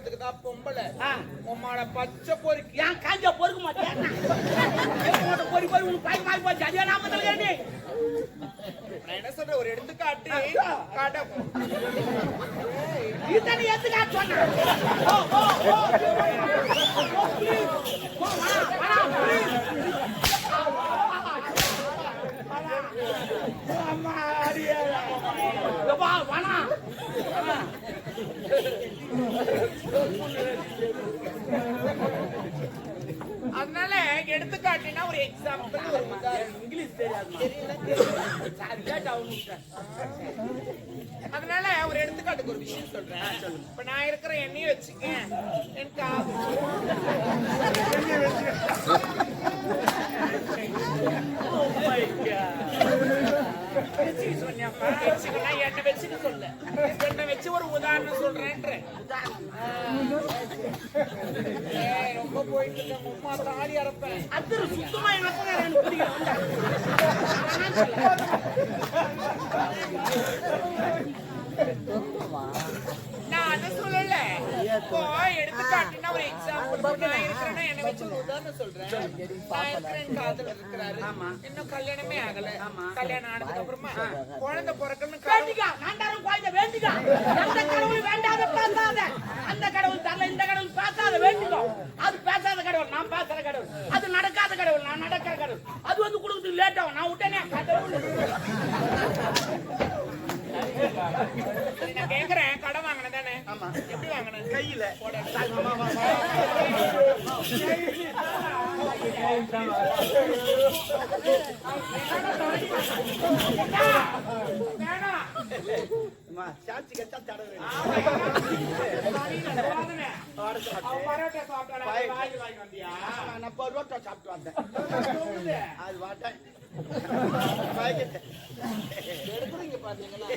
போறதுக்கு தான் பொம்பளை. உம்மாட பச்சை பொறுக்கி ஏன் காஞ்சா பொறுக்க மாட்டேன் பொறி போய் உனக்கு பாய் மாறி போச்சு அதே நாம தலையாடி. நான் என்ன சொல்றேன், ஒரு எடுத்துக்காட்டு காட்ட இத்தனை எடுத்துக்காட்டு சொன்ன அதனால எடுத்துக்காட்டினா ஒரு எக்ஸாம்பிள் ஒரு இங்கிலீஷ் தெரியாது. அதனால ஒரு எடுத்துக்காட்டுக்கு ஒரு விஷயம் சொல்றேன். இப்ப நான் இருக்கிற எண்ணெயை வச்சுக்கேன், எனக்கு எண்ணெய் வச்சுன்னு சொல்ல, எண்ணெய் வச்சு ஒரு உதாரணம் சொல்றேன். ரொம்ப போயிட்டு உமா தாலி அறப்பேன் அது சுத்தமா எனக்கு நான் அதை சொல்லல. இப்போ எடுத்துக்காட்டுனா ஒரு எக்ஸாம்பிள் நான் இருக்கிறேன்னா என்ன வச்சு ஒரு உதாரணம் சொல்றேன். நான் இருக்கிறேன், காதல் இருக்கிறாரு, இன்னும் கல்யாணமே ஆகல. கல்யாணம் ஆனதுக்கு அப்புறமா குழந்தை பிறக்கணும் வேண்டிக்கா நான்டாரும் குழந்தை வேண்டிக்கா. அந்த கடவுள் வேண்டாத பேசாத, அந்த கடவுள் தரல இந்த கடவுள் பேசாத வேண்டிக்கோ. அது பேசாத கடவுள், நான் பேசுற கடவுள். அது நடக்காத கடவுள், நான் நடக்கிற கடவுள். அது வந்து கொடுக்குறதுக்கு லேட் ஆகும், நான் விட்டேனே கடவுள். நான் கேக்குறேன், கடன் வாங்கினேன் தானே? எப்படி வாங்கினேன்? கையில சாட்சி கட்டா தடவை நான் பரோட்டா சாப்பிட்டு வந்தேன். அது வாட்டேன் எடுக்கிறீங்க பாத்தீங்களா?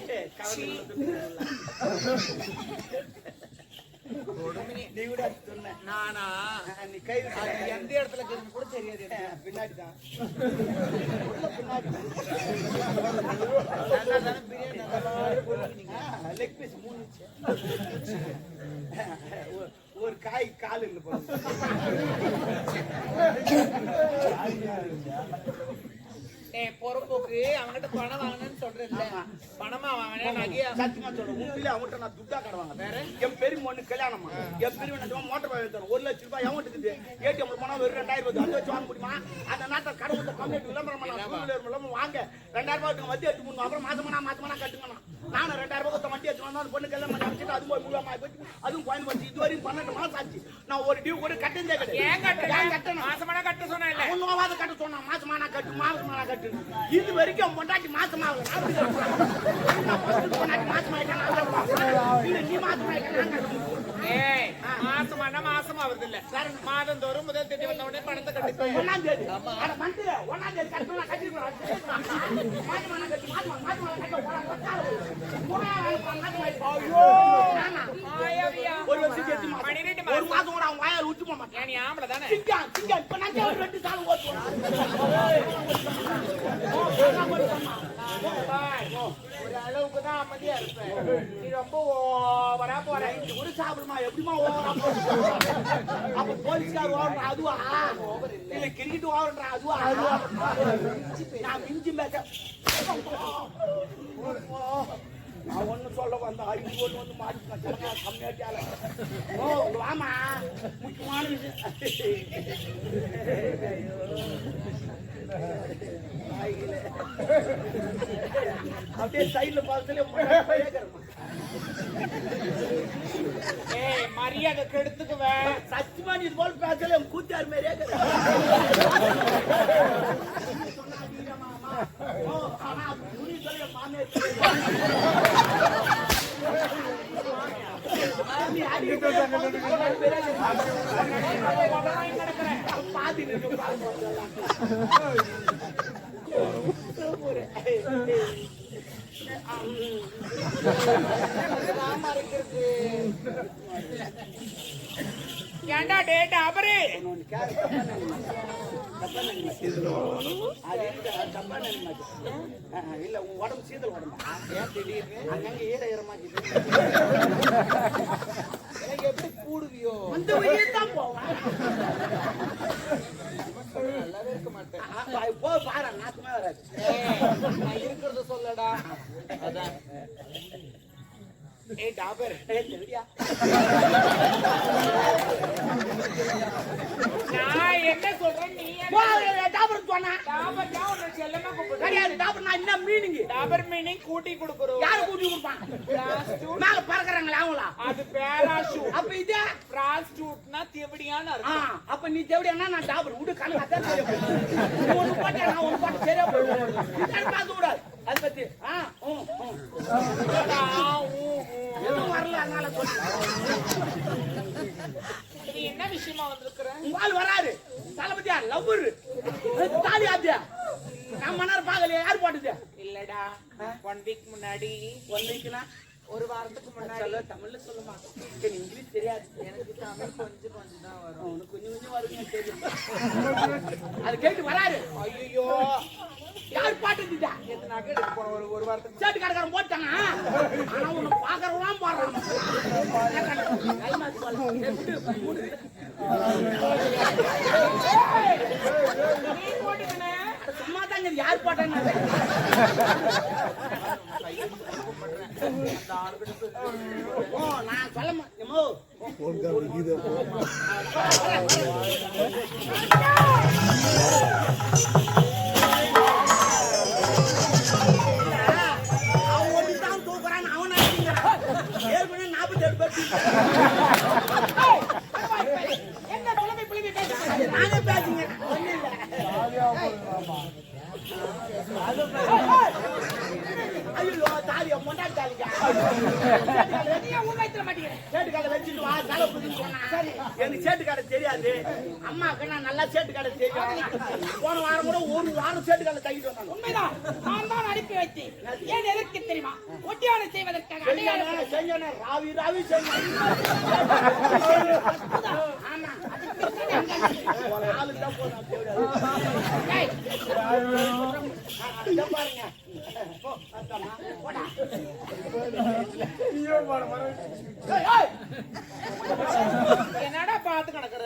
நீ கூட சொன்ன நானா? நீ கை எந்த இடத்துல கூட தெரியாது. பின்னாடி தான் பிரியாணி லெக் பீஸ் 3 ஒரு காய் கால் இல்லை போல. பொறுப்புக்கு அவங்ககிட்ட பணம் வாங்கினேன்னு சொல்றேன். பணமா வாங்கினேன் நகையா சத்தியமா சொல்றேன். உண்மையிலே அவங்ககிட்ட நான் துட்டா கடவாங்க. வேற என் பெரிய பொண்ணு கல்யாணமா, என் பெரிய மோட்டர் பைக் எடுத்தாரு. 1 லட்சம் ரூபாய் எவன்ட்டுக்குது? ஏடிஎம்ல போனா வெறும் 2000 ரூபாய் அதை வச்சு வாங்க முடியுமா? அந்த நாட்டில் கடவுள் கம்ப்ளீட் விளம்பரம் வாங்க 2000 ரூபாய்க்கு வட்டி எடுத்து முடியும். அப்புறம் மாசமானா கட்டுங்கண்ணா. நானும் 2000 ரூபாய் வட்டி எடுத்து வந்தா அந்த பொண்ணு கல்யாணம் வச்சுட்டு அது போய் முழுவா போச்சு. அதுவும் கோயில் வச்சு இது வரைக்கும் 12 மாசம் ஆச்சு. நான் ஒரு டியூ கூட கட்டந்தே கிடையாது. மாசமானா கட்ட சொன்னா இல்ல, ஒன்னுவாத கட்ட சொன்னா மாசமானா கட்டு. இது வரைக்கும் பொண்டாட்டி மாசமா மாசமான மாசம் ஆகுது இல்ல, மாதந்தோறும் முதல் தேதி வந்த உடனே பணத்தை கட்டிப்பேன். 1ஆம் தேதி கட்டணும். ஒரு மாசம் கூட அவங்க வாயால் ஊற்றி போக மாட்டேன். நீ ஆம்பளை தானே? இப்ப நான் 2 சாலம் ஓட்டுவேன். ஒரு அளவுக்கு தான் அமைதியா இருப்பேன். நீ ரொம்ப ஓவரா போற. ஒரு சாப்பிடுமா எப்படிமா ஓவரா போற? அப்ப போலீஸ்கார் ஓவரா அதுவா? இல்ல கிரிக்கெட் ஓவரா அதுவா? நான் மிஞ்சி மேக்க நான் ஒண்ணு சொல்ல வந்தா இது ஒண்ணு வந்து மாட்டி கம்மியாட்டியால. வாமா முக்கியமான விஷயம். அப்படியே சைட்ல பார்த்துல மரியாதை கெடுத்துக்குவேன். சத்தியமா இது போல பேசல கூத்தார் மாதிரியே ஏண்டா டேட் அவரு இல்ல உன் உடம்பு சீதல் உடம்பு திடீர்னு அங்கங்க ஈர ஈரமாக்கிட்டு எனக்கு எப்படி கூடு நல்லாவே இருக்க மாட்டேன். போ பாரு நாத்துமே வராது. நான் இருக்கிறத சொல்லடா. அதான் டாபர் தெரியா நான் என்ன சொல்றேன் நீ டாபர் சொன்னா டாபர் தான் உன்னை செல்லமா கூப்பிடுறேன். கிடையாது. டாபர் நான் என்ன மீனிங்? டாபர் மீனிங் கூட்டி கொடுக்குறோம். யாரு கூட்டி கொடுப்பாங்க? மேல பறக்குறாங்களா அவங்களா? அது பேராஷூட். அப்ப இது பிராஸ்டியூட்னா தேவடியான அர்த்தம். அப்ப நீ தேவடியானா நான் டாபர் விடு கணக்கு அதான் சரியா போயிடும். ஒன்னு பாட்டு நான் ஒன்னு பாட்டு சரியா போயிடும். இதான் பார்க்க கூடாது. அது பத்தி எதுவும் வரல அதனால நீ என்ன விஷயமா வந்திருக்கிற? உங்க ஆள் வராரு தளபதியா லவ்வர் தாலி ஆத்தியா நான் மன்னர் பாக்கலையா? யார் போட்டுது? இல்லடா 1 வீக் முன்னாடி. 1 வீக்னா ஒரு வாரத்துக்கு முன்னாடி. சொல்ல தமிழ்ல சொல்லுமா? எனக்கு இங்கிலீஷ் தெரியாது. எனக்கு தமிழ் கொஞ்சம் கொஞ்சம் தான் வரும். உனக்கு கொஞ்சம் வருங்க தெரியும். அது கேட்டு வராரு. ஐயோ யார் பாட்டுதா? எது நகை எடுக்க போற ஒரு வாரத்துக்கு சேட்டு கடைக்காரன் போட்டாங்க. ஆனா உன்னை பாக்குறவெல்லாம் பாடுறான். நீ போட்டுக்கணே. சும்மா தாங்க யார் பாட்டாங்க? நான் சொல்ல மாட்டேமோ. என்ன புலமை புலமை நானே பேசுங்க. ஐயோ தாலியா மொண்டாடி தாலிங்க. சேட்டுக்காரை வச்சுட்டு வா தலை புடிச்சு சொன்னா. எனக்கு சேட்டுக்காரை தெரியாது. அம்மாக்கு நான் நல்லா சேட்டுக்காரை தெரியும். போன வாரம் கூட ஒரு வாரம் சேட்டுக்காரை தங்கிட்டு வந்தாங்க. உண்மைதான். நான் தான் அனுப்பி வைத்தேன். ஏன் எதற்கு தெரியுமா? ஒட்டியானை செய்வதற்காக. செஞ்சோன ராவி ராவி செஞ்சேன். ஆமா ஆளு தான் போனா பாருங்க. என்னடா பார்த்து கிடக்குற?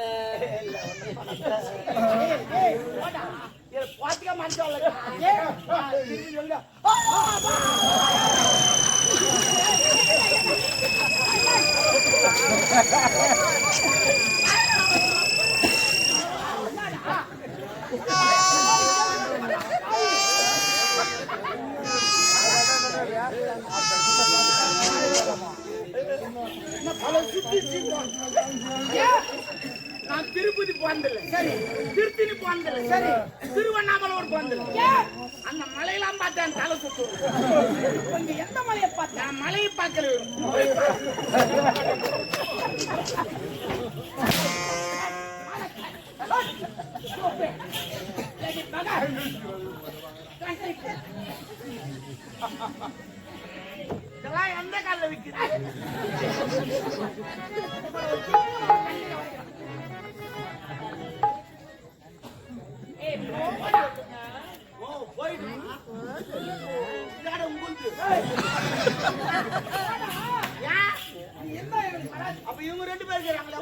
பாத்துக்க மனுஷன் நான் திருப்பதி போனதில்லை. சரி. திருத்தணி போனதில்லை. சரி. திருவண்ணாமலையோடு போனதில்லை. அந்த மலையெல்லாம் பார்த்தேன் தலை சுத்தும். எந்த மலையை பார்த்தேன்? மலையை பார்க்கல. இதெல்லாம் எந்த காலில் விற்குது? அப்ப இவங்க 2 பேர் இருக்கிறாங்களா?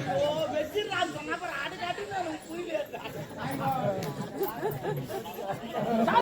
ஐயோ வெச்சிடலாம் சொன்னா அப்புறம் ஆடு காட்டு புரியல.